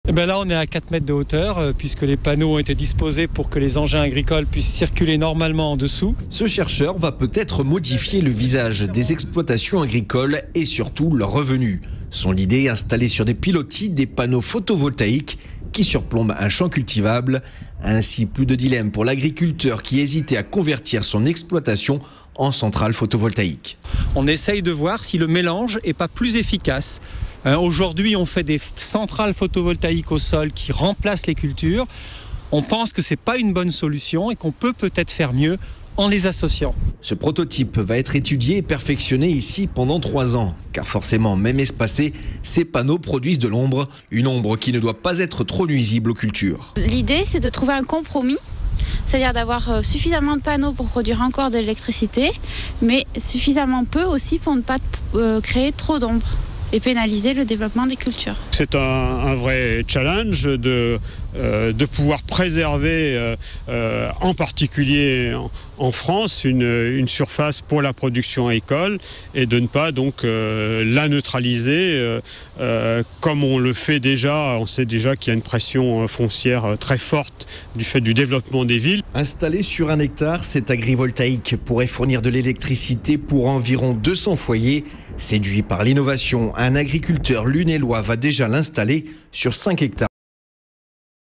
Et bien là, on est à 4 mètres de hauteur, puisque les panneaux ont été disposés pour que les engins agricoles puissent circuler normalement en dessous. Ce chercheur va peut-être modifier le visage des exploitations agricoles et surtout leurs revenus. Son idée, installer sur des pilotis des panneaux photovoltaïques qui surplombent un champ cultivable. Ainsi, plus de dilemme pour l'agriculteur qui hésitait à convertir son exploitation en centrale photovoltaïque. On essaye de voir si le mélange n'est pas plus efficace. Aujourd'hui, on fait des centrales photovoltaïques au sol qui remplacent les cultures. On pense que ce n'est pas une bonne solution et qu'on peut peut-être faire mieux en les associant. Ce prototype va être étudié et perfectionné ici pendant 3 ans. Car forcément, même espacés, ces panneaux produisent de l'ombre. Une ombre qui ne doit pas être trop nuisible aux cultures. L'idée, c'est de trouver un compromis. C'est-à-dire d'avoir suffisamment de panneaux pour produire encore de l'électricité, mais suffisamment peu aussi pour ne pas créer trop d'ombre et pénaliser le développement des cultures. C'est un vrai challenge de pouvoir préserver, en particulier en France, une surface pour la production agricole et de ne pas donc la neutraliser comme on le fait déjà. On sait déjà qu'il y a une pression foncière très forte du fait du développement des villes. Installé sur 1 hectare, cet agrivoltaïque pourrait fournir de l'électricité pour environ 200 foyers. Séduit par l'innovation, un agriculteur lunélois va déjà l'installer sur 5 hectares.